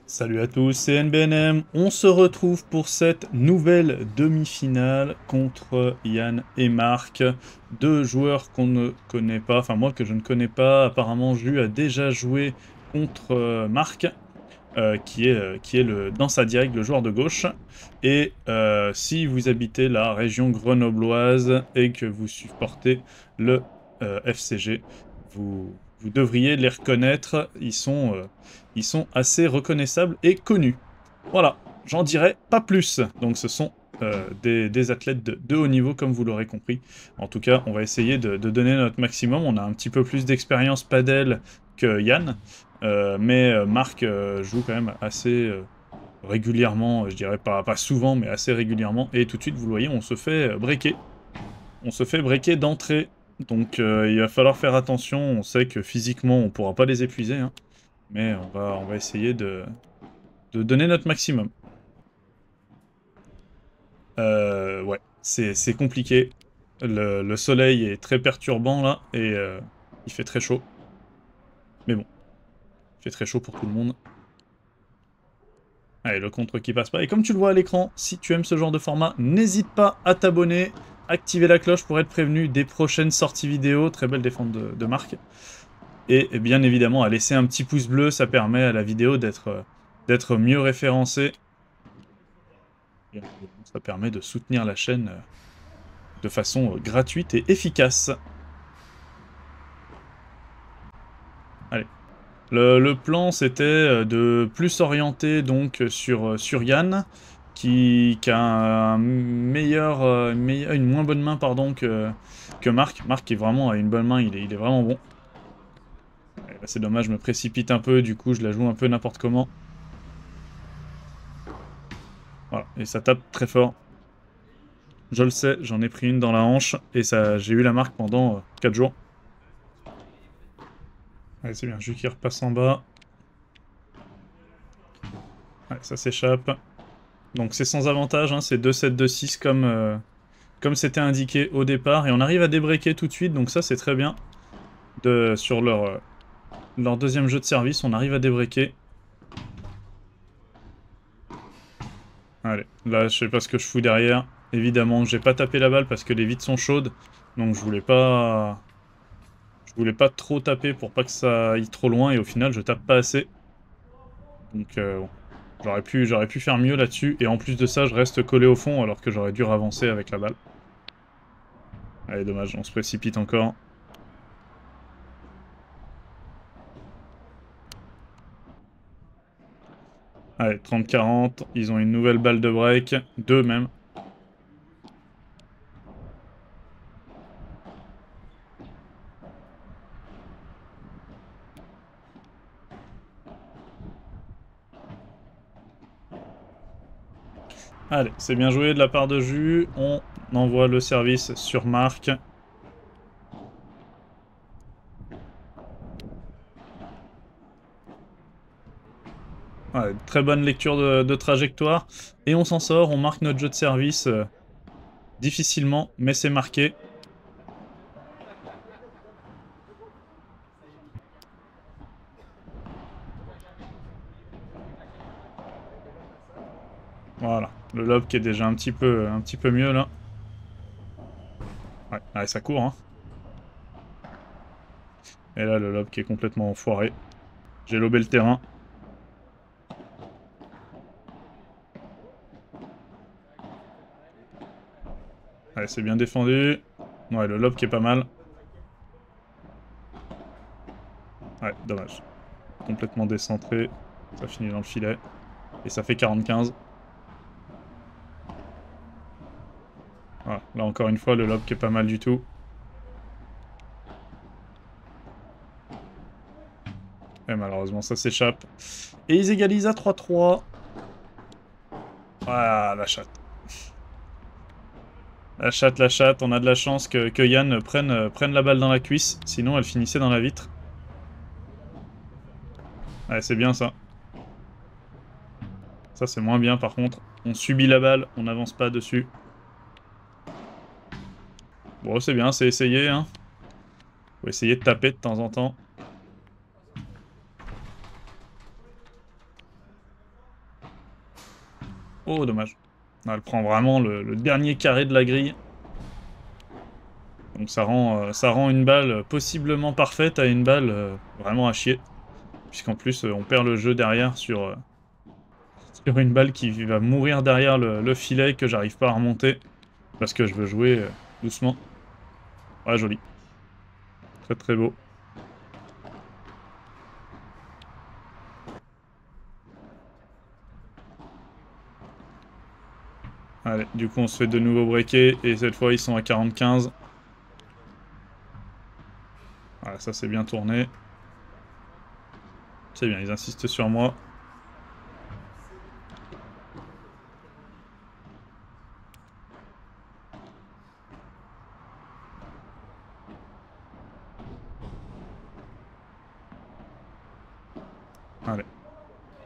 Salut à tous, c'est NBNM. On se retrouve pour cette nouvelle demi-finale contre Yann et Marc, deux joueurs qu'on ne connaît pas, enfin moi que je ne connais pas. Apparemment, Ju a déjà joué contre Marc, qui est dans sa direct le joueur de gauche. Et si vous habitez la région grenobloise et que vous supportez le FCG, vous devriez les reconnaître. Ils sont assez reconnaissables et connus. Voilà, j'en dirai pas plus. Donc ce sont des athlètes de haut niveau, comme vous l'aurez compris. En tout cas, on va essayer de donner notre maximum. On a un petit peu plus d'expérience padel que Yann. Mais Marc joue quand même assez régulièrement, je dirais pas souvent, mais assez régulièrement. Et tout de suite, vous le voyez, on se fait breaker. On se fait breaker d'entrée. Donc il va falloir faire attention. On sait que physiquement, on pourra pas les épuiser, hein, mais on va essayer de donner notre maximum. Ouais, c'est compliqué. Le soleil est très perturbant là, et il fait très chaud. Mais bon, il fait très chaud pour tout le monde. Allez, le contre qui passe pas. Et comme tu le vois à l'écran, si tu aimes ce genre de format, n'hésite pas à t'abonner, activer la cloche pour être prévenu des prochaines sorties vidéo. Très belle défense de Marc. Et bien évidemment, à laisser un petit pouce bleu, ça permet à la vidéo d'être mieux référencée. Et ça permet de soutenir la chaîne de façon gratuite et efficace. Allez. Le plan, c'était de plus s'orienter donc sur Yann, qui a une moins bonne main pardon, que Marc. Marc qui vraiment a une bonne main, il est vraiment bon. C'est dommage, je me précipite un peu, du coup je la joue un peu n'importe comment. Voilà, et ça tape très fort. Je le sais, j'en ai pris une dans la hanche, et ça, j'ai eu la marque pendant 4 jours. Allez, c'est bien, Jus qui repasse en bas. Ouais, ça s'échappe. Donc c'est sans avantage, hein, c'est 2-7-2-6 comme c'était indiqué au départ. Et on arrive à débreaker tout de suite, donc ça c'est très bien. Sur leur deuxième jeu de service, on arrive à débreaker. Allez, là je sais pas ce que je fous derrière. Évidemment, j'ai pas tapé la balle parce que les vitres sont chaudes. Donc je voulais pas... Je voulais pas trop taper pour pas que ça aille trop loin. Et au final, je tape pas assez. Donc bon. J'aurais pu faire mieux là-dessus. Et en plus de ça, je reste collé au fond alors que j'aurais dû avancer avec la balle. Allez, dommage, on se précipite encore. Allez, 30-40, ils ont une nouvelle balle de break, deux même. Allez, c'est bien joué de la part de Jus, on envoie le service sur Marc. Ouais, très bonne lecture de trajectoire, et on s'en sort, on marque notre jeu de service difficilement, mais c'est marqué. Voilà, le lob qui est déjà un petit peu mieux là. Ouais, allez, ça court, hein. Et là, le lob qui est complètement foiré. J'ai lobé le terrain. Allez, c'est bien défendu. Ouais, le lob qui est pas mal. Ouais, dommage. Complètement décentré. Ça finit dans le filet. Et ça fait 40-15. Voilà, là encore une fois, le lob qui est pas mal du tout. Et malheureusement, ça s'échappe. Et ils égalisent à 3-3. Ah, la chatte. La chatte. On a de la chance que Yann prenne la balle dans la cuisse. Sinon, elle finissait dans la vitre. Ouais, c'est bien ça. Ça, c'est moins bien par contre. On subit la balle, on n'avance pas dessus. Bon, c'est bien, c'est essayé, hein. Faut essayer de taper de temps en temps. Oh, dommage. Elle prend vraiment le dernier carré de la grille. Donc ça rend une balle possiblement parfaite à une balle vraiment à chier. Puisqu'en plus, on perd le jeu derrière sur une balle qui va mourir derrière le filet que j'arrive pas à remonter. Parce que je veux jouer doucement. Ouais, joli. Très très beau. Allez, du coup on se fait de nouveau breaker, et cette fois ils sont à 45. Voilà, ça c'est bien tourné. C'est bien, ils insistent sur moi. Allez.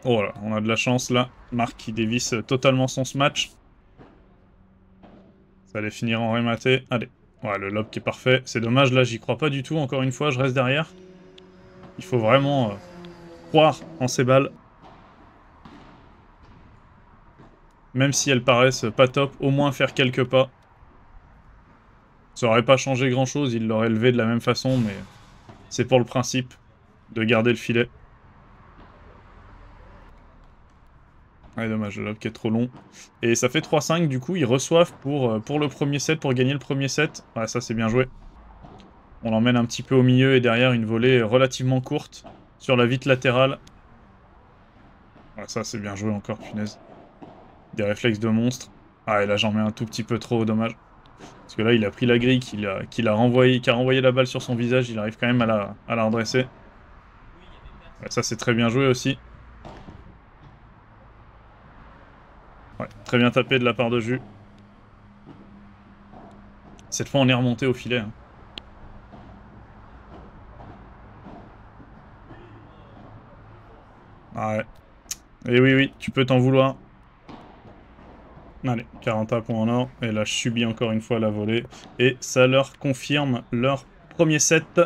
Oh là, on a de la chance là. Marc qui dévisse totalement son smash. Ça allait finir en rematé. Allez. Ouais, le lob qui est parfait. C'est dommage, là, j'y crois pas du tout. Encore une fois, je reste derrière. Il faut vraiment croire en ces balles. Même si elles paraissent pas top, au moins faire quelques pas. Ça aurait pas changé grand-chose, il l'aurait levé de la même façon, mais c'est pour le principe de garder le filet. Ouais, dommage, le lob qui est trop long. Et ça fait 3-5, du coup, ils reçoivent pour le premier set, pour gagner le premier set. Ouais, ça, c'est bien joué. On l'emmène un petit peu au milieu et derrière une volée relativement courte sur la vitre latérale. Ouais, ça, c'est bien joué encore, punaise. Des réflexes de monstre. Ah, et là, j'en mets un tout petit peu trop, dommage. Parce que là, il a pris la grille, qui a renvoyé la balle sur son visage. Il arrive quand même à la redresser. Ouais, ça, c'est très bien joué aussi. Ouais, très bien tapé de la part de Jus. Cette fois, on est remonté au filet. Hein. Ah ouais. Et oui, oui, tu peux t'en vouloir. Allez, 40 points en or. Et là, je subis encore une fois la volée. Et ça leur confirme leur premier set.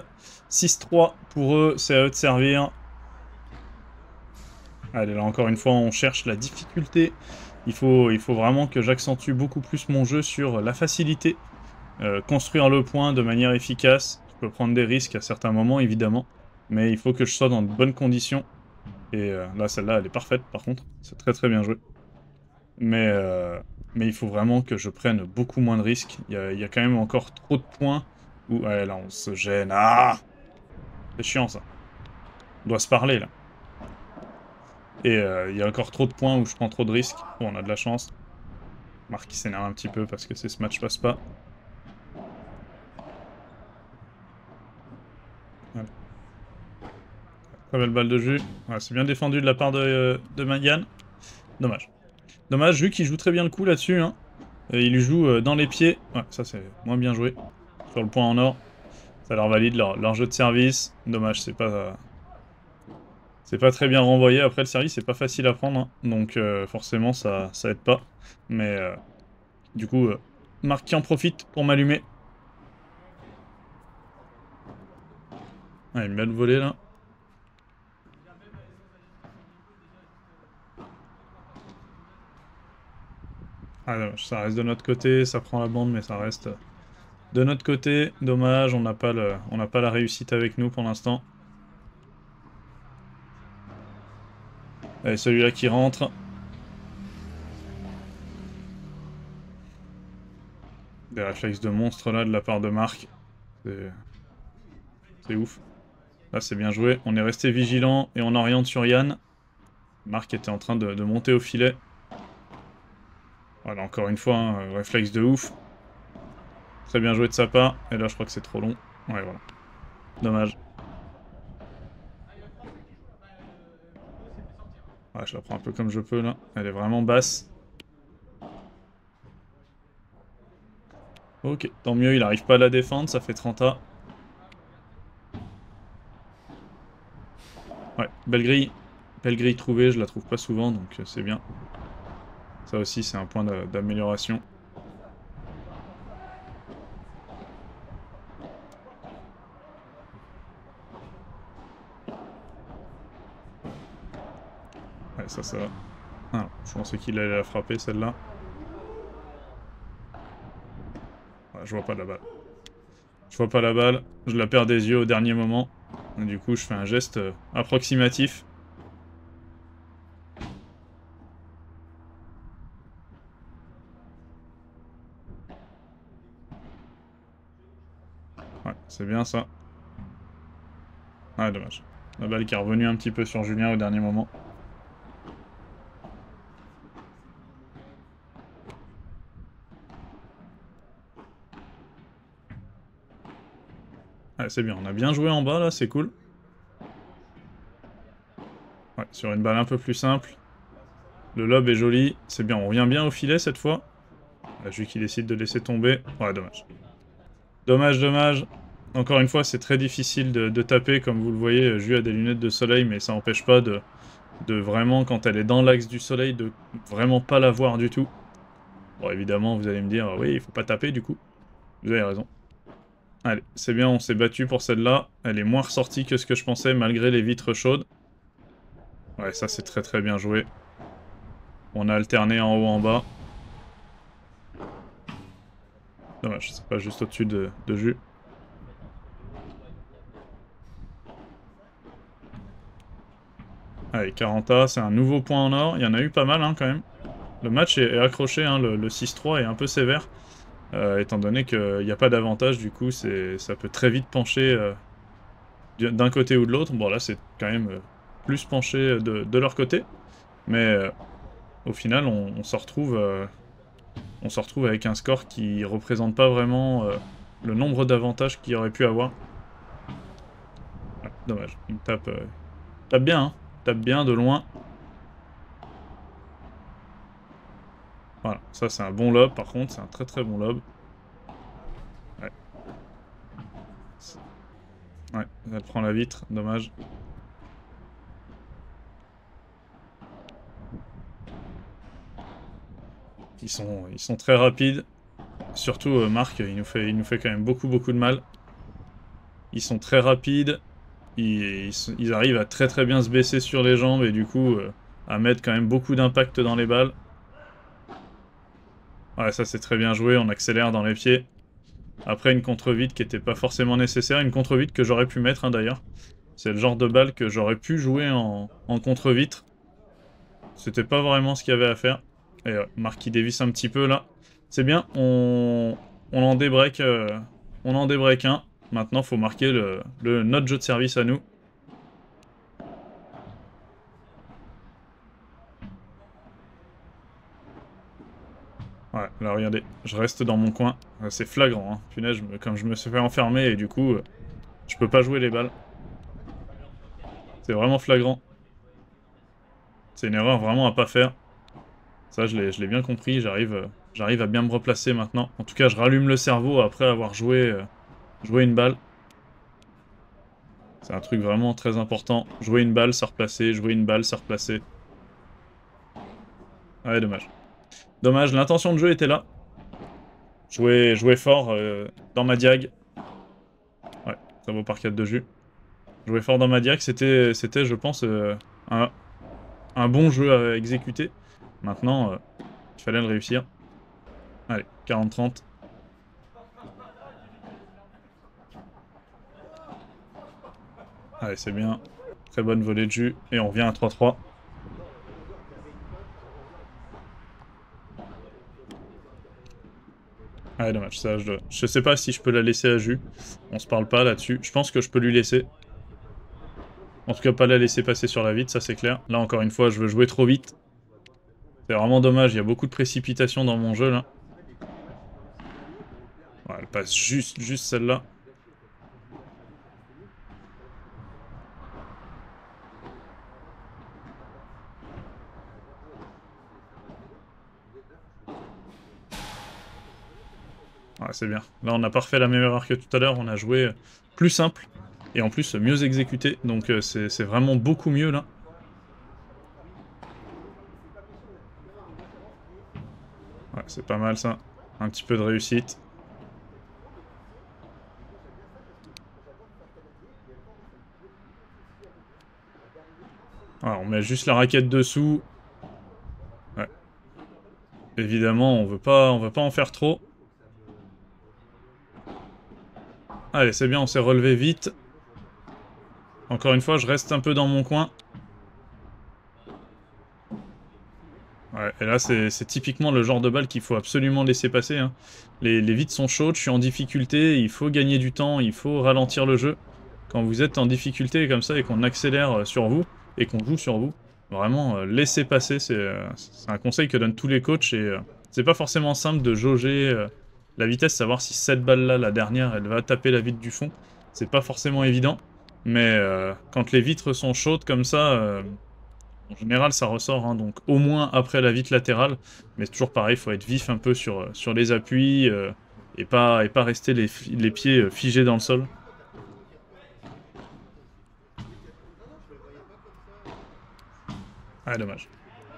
6-3 pour eux, c'est à eux de servir. Allez, là, encore une fois, on cherche la difficulté. Il faut vraiment que j'accentue beaucoup plus mon jeu sur la facilité. Construire le point de manière efficace. Je peux prendre des risques à certains moments, évidemment. Mais il faut que je sois dans de bonnes conditions. Et là, celle-là, elle est parfaite, par contre. C'est très très bien joué. Mais, euh, mais il faut vraiment que je prenne beaucoup moins de risques. Il y a quand même encore trop de points où... Ouais, là, on se gêne. Ah! C'est chiant, ça. On doit se parler, là. Et il y a encore trop de points où je prends trop de risques. Bon, on a de la chance. Marc qui s'énerve un petit peu parce que ce match passe pas. Voilà. Très belle balle de jus. Ouais, c'est bien défendu de la part de Yann. Dommage. Dommage, Jus qui joue très bien le coup là-dessus. Hein. Il lui joue dans les pieds. Ouais, ça c'est moins bien joué. Sur le point en or. Ça leur valide leur jeu de service. Dommage, c'est pas très bien renvoyé. Après, le service, c'est pas facile à prendre. Hein. Donc, forcément, ça aide pas. Mais, du coup, Marc qui en profite pour m'allumer. Ouais, une belle volée, là. Ah, dommage, ça reste de notre côté. Ça prend la bande, mais ça reste de notre côté. Dommage, on n'a pas la réussite avec nous pour l'instant. Allez, celui-là qui rentre. Des réflexes de monstre, là, de la part de Marc. C'est ouf. Là, c'est bien joué. On est resté vigilant et on oriente sur Yann. Marc était en train de monter au filet. Voilà, encore une fois, hein, réflexe de ouf. Très bien joué de sa part. Et là, je crois que c'est trop long. Ouais, voilà. Dommage. Ouais, je la prends un peu comme je peux, là. Elle est vraiment basse. Ok, tant mieux, il arrive pas à la défendre. Ça fait 30 A. Ouais, belle grille. Belle grille trouvée, je la trouve pas souvent, donc c'est bien. Ça aussi, c'est un point d'amélioration. Ouais, ça va. Ah, je pensais qu'il allait la frapper celle-là. Ouais, je vois pas la balle. Je vois pas la balle, je la perds des yeux au dernier moment. Et du coup, je fais un geste approximatif. Ouais, c'est bien ça. Ah, dommage. La balle qui est revenue un petit peu sur Julien au dernier moment. Ouais, c'est bien, on a bien joué en bas là, c'est cool. Ouais, sur une balle un peu plus simple. Le lob est joli, c'est bien, on revient bien au filet cette fois. Vu qu'il décide de laisser tomber. Ouais, dommage. Dommage, dommage. Encore une fois, c'est très difficile de taper, comme vous le voyez. Ju a des lunettes de soleil, mais ça n'empêche pas de vraiment, quand elle est dans l'axe du soleil, de vraiment pas la voir du tout. Bon, évidemment, vous allez me dire, oui, il faut pas taper du coup. Vous avez raison. Allez, c'est bien, on s'est battu pour celle-là. Elle est moins ressortie que ce que je pensais, malgré les vitres chaudes. Ouais, ça c'est très très bien joué. On a alterné en haut en bas. Dommage, c'est pas juste au-dessus de Jus. Allez, 40A, c'est un nouveau point en or. Il y en a eu pas mal hein, quand même. Le match est accroché, hein, le 6-3 est un peu sévère. Étant donné qu'il n'y a pas d'avantage, du coup, ça peut très vite pencher d'un côté ou de l'autre. Bon, là, c'est quand même plus penché de leur côté. Mais au final, on se retrouve avec un score qui représente pas vraiment le nombre d'avantages qu'il aurait pu avoir. Ouais, dommage, il me tape bien, hein. Il tape bien de loin. Voilà, ça c'est un bon lob par contre, c'est un très très bon lob. Ouais, ouais, elle prend la vitre, dommage. Ils sont très rapides. Surtout Marc, il nous fait quand même beaucoup beaucoup de mal. Ils sont très rapides. Ils arrivent à très très bien se baisser sur les jambes et du coup à mettre quand même beaucoup d'impact dans les balles. Ouais, ça c'est très bien joué, on accélère dans les pieds. Après une contre-vite qui n'était pas forcément nécessaire, une contre-vite que j'aurais pu mettre hein, d'ailleurs. C'est le genre de balle que j'aurais pu jouer en contre-vitre. C'était pas vraiment ce qu'il y avait à faire. Et Marc qui dévisse un petit peu là. C'est bien, on en débreak, on en débreak un. Maintenant, faut marquer notre jeu de service à nous. Ouais, là regardez, je reste dans mon coin. C'est flagrant, hein. Punaise, comme je me suis fait enfermer et du coup, je peux pas jouer les balles. C'est vraiment flagrant. C'est une erreur vraiment à pas faire. Ça, je l'ai bien compris, j'arrive à bien me replacer maintenant. En tout cas, je rallume le cerveau après avoir joué une balle. C'est un truc vraiment très important. Jouer une balle, se replacer, jouer une balle, se replacer. Ouais, dommage. Dommage, l'intention de jeu était là. Jouer fort dans ma diag. Ouais, ça vaut par 4 de jus. Jouer fort dans ma diag, c'était, je pense, un, un bon jeu à exécuter. Maintenant, il fallait le réussir. Allez, 40-30. Allez, c'est bien. Très bonne volée de jus. Et on revient à 3-3. Ah, dommage, ça, je sais pas si je peux la laisser à Jus. On se parle pas là-dessus. Je pense que je peux lui laisser. En tout cas, pas la laisser passer sur la vitre, ça c'est clair. Là, encore une fois, je veux jouer trop vite. C'est vraiment dommage, il y a beaucoup de précipitation dans mon jeu, là. Ouais, elle passe juste celle-là. Ouais, c'est bien. Là, on n'a pas refait la même erreur que tout à l'heure. On a joué plus simple. Et en plus, mieux exécuté. Donc, c'est vraiment beaucoup mieux, là. Ouais, c'est pas mal, ça. Un petit peu de réussite. Ouais, on met juste la raquette dessous. Évidemment, on veut pas en faire trop. Allez, c'est bien, on s'est relevé vite. Encore une fois, je reste un peu dans mon coin. Ouais, et là, c'est typiquement le genre de balle qu'il faut absolument laisser passer, hein. Les vitres sont chaudes, je suis en difficulté, il faut gagner du temps, il faut ralentir le jeu. Quand vous êtes en difficulté comme ça et qu'on accélère sur vous, et qu'on joue sur vous, vraiment, laissez passer, c'est un conseil que donnent tous les coachs, et c'est pas forcément simple de jauger la vitesse, savoir si cette balle-là, la dernière, elle va taper la vitre du fond. C'est pas forcément évident, mais quand les vitres sont chaudes comme ça... en général, ça ressort, hein, donc au moins après la vitre latérale, mais c'est toujours pareil, il faut être vif un peu sur les appuis, et pas rester les pieds figés dans le sol. Ah, dommage.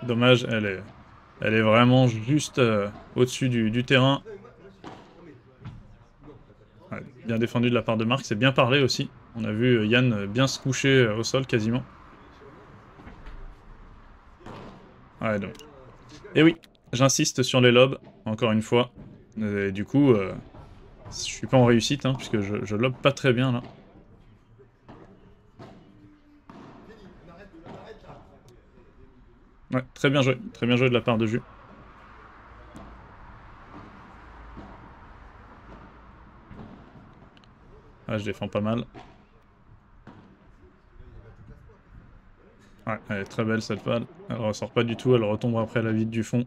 Dommage, elle est vraiment juste au-dessus du terrain. Ouais, bien défendu de la part de Marc, c'est bien parlé aussi. On a vu Yann bien se coucher au sol quasiment. Ouais, donc. Et oui, j'insiste sur les lobes, encore une fois. Et du coup, je suis pas en réussite, hein, puisque je lobe pas très bien là. Ouais, très bien joué de la part de Jus. Ah, je défends pas mal. Ouais, elle est très belle cette balle. Elle ressort pas du tout, elle retombe après la vitre du fond.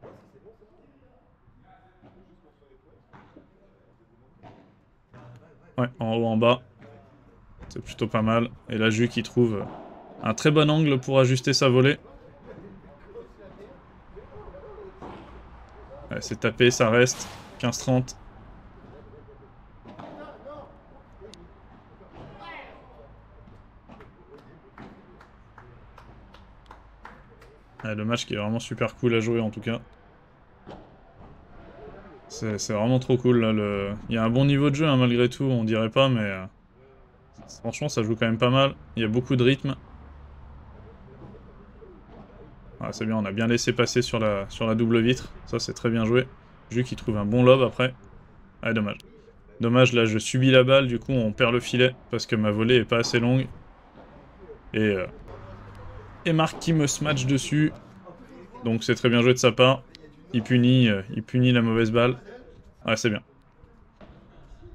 Ouais, en haut, en bas. C'est plutôt pas mal. Et là, Jus qui trouve un très bon angle pour ajuster sa volée. Ouais, c'est tapé, ça reste. 15-30. Ouais, le match qui est vraiment super cool à jouer en tout cas. C'est vraiment trop cool là. Il y a un bon niveau de jeu hein, malgré tout, on dirait pas, mais franchement ça joue quand même pas mal. Il y a beaucoup de rythme. Ah, c'est bien, on a bien laissé passer sur la double vitre. Ça c'est très bien joué. Jus qui trouve un bon lob après. Ah dommage. Dommage, là je subis la balle, du coup on perd le filet parce que ma volée est pas assez longue. Et Marc qui me smash dessus. Donc c'est très bien joué de sa part. Il punit la mauvaise balle. Ouais, c'est bien.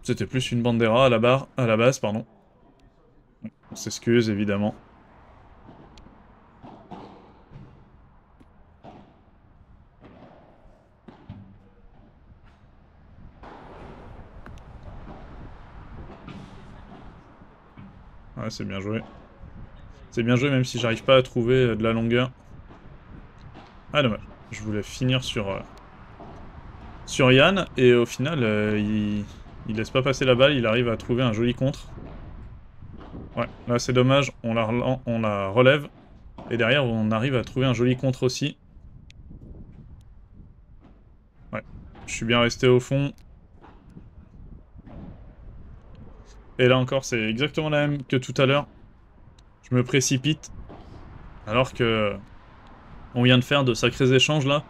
C'était plus une bandera à la base, pardon. On s'excuse évidemment. Ouais, c'est bien joué. C'est bien joué même si j'arrive pas à trouver de la longueur. Ah dommage. Je voulais finir sur Yann et au final il laisse pas passer la balle, il arrive à trouver un joli contre. Ouais, là c'est dommage, on la relève et derrière on arrive à trouver un joli contre aussi. Ouais, je suis bien resté au fond. Et là encore c'est exactement la même que tout à l'heure. Je me précipite alors que on vient de faire de sacrés échanges là.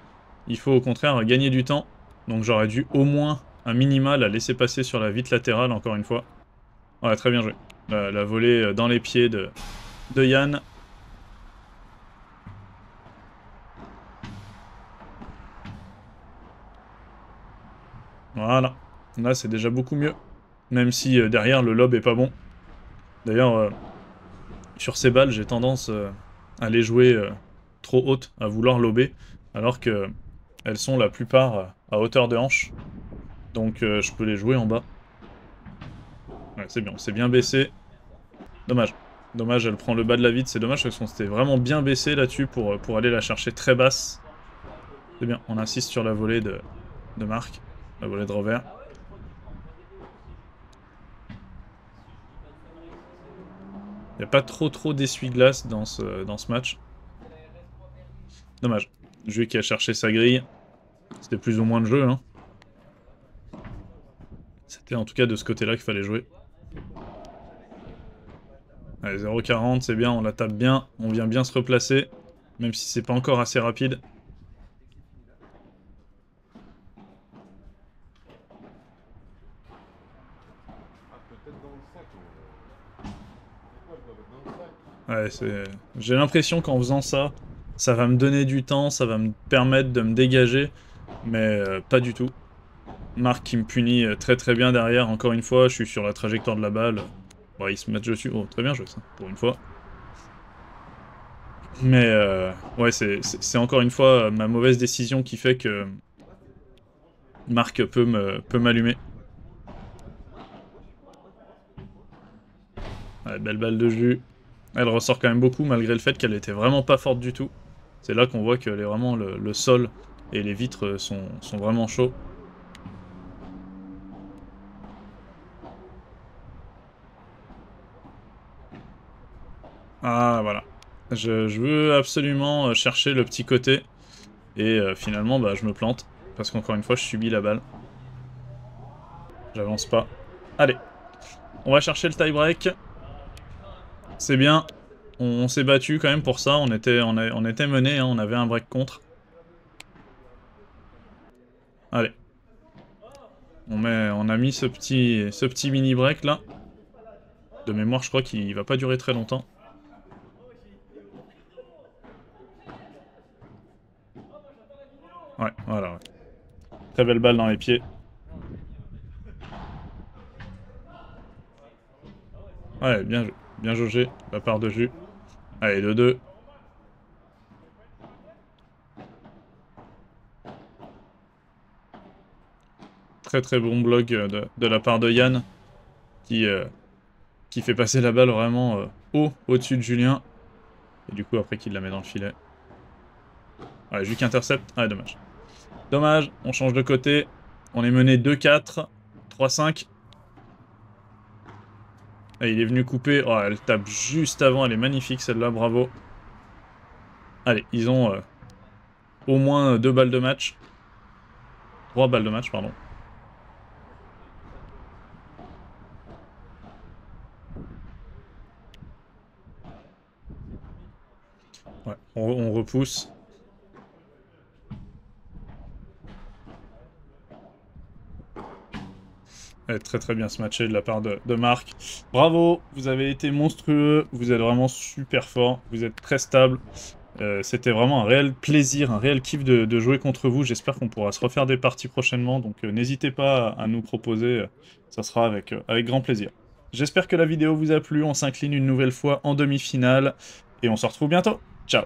Il faut au contraire gagner du temps. Donc j'aurais dû au moins un minima la laisser passer sur la vitre latérale encore une fois. Ouais, très bien joué. La volée dans les pieds de Yann. Voilà. Là c'est déjà beaucoup mieux. Même si derrière le lob est pas bon. D'ailleurs, sur ces balles j'ai tendance à les jouer trop hautes, à vouloir lober. Alors que elles sont la plupart à hauteur de hanche. Donc je peux les jouer en bas. Ouais, c'est bien, on s'est bien baissé. Dommage. Dommage, elle prend le bas de la vitre, c'est dommage parce qu'on s'était vraiment bien baissé là-dessus pour aller la chercher très basse. C'est bien, on insiste sur la volée de Marc, la volée de revers. Il n'y a pas trop d'essuie-glace dans ce match. Dommage. Jeu qui a cherché sa grille. C'était plus ou moins de jeu, hein. C'était en tout cas de ce côté-là qu'il fallait jouer. Allez, 0,40, c'est bien, on la tape bien. On vient bien se replacer, même si c'est pas encore assez rapide. Ouais, j'ai l'impression qu'en faisant ça, ça va me donner du temps, ça va me permettre de me dégager, mais pas du tout. Marc qui me punit très très bien derrière, encore une fois, je suis sur la trajectoire de la balle. Bon, il se met dessus. Oh, très bien joué ça, pour une fois. Mais ouais, c'est encore une fois ma mauvaise décision qui fait que Marc peut m'allumer. Ouais, belle balle de jus. Elle ressort quand même beaucoup malgré le fait qu'elle était vraiment pas forte du tout. C'est là qu'on voit que vraiment le sol et les vitres sont vraiment chauds. Ah voilà. Je veux absolument chercher le petit côté. Et finalement, bah, je me plante. Parce qu'encore une fois, je subis la balle. J'avance pas. Allez. On va chercher le tie-break. C'est bien. On s'est battu quand même pour ça. On était mené, hein, on avait un break contre. Allez. On a mis ce petit mini break là. De mémoire, je crois qu'il va pas durer très longtemps. Ouais, voilà. Ouais. Très belle balle dans les pieds. Ouais, bien jaugé, la part de jus. Allez, 2-2. Très très bon bloc de la part de Yann, qui, euh, qui fait passer la balle vraiment haut, au-dessus de Julien. Et du coup, après qu'il la met dans le filet. Ouais, Jus qui intercepte. Ah, dommage. Dommage, on change de côté. On est mené 2-4, 3-5. Et il est venu couper. Oh, elle tape juste avant, elle est magnifique celle-là, bravo. Allez, ils ont au moins 2 balles de match. 3 balles de match, pardon. Ouais, on repousse. Ouais, très très bien ce matché de la part de Marc. Bravo, vous avez été monstrueux, vous êtes vraiment super fort, vous êtes très stable. C'était vraiment un réel plaisir, un réel kiff de jouer contre vous. J'espère qu'on pourra se refaire des parties prochainement, donc n'hésitez pas à nous proposer, ça sera avec grand plaisir. J'espère que la vidéo vous a plu, on s'incline une nouvelle fois en demi-finale, et on se retrouve bientôt. Ciao!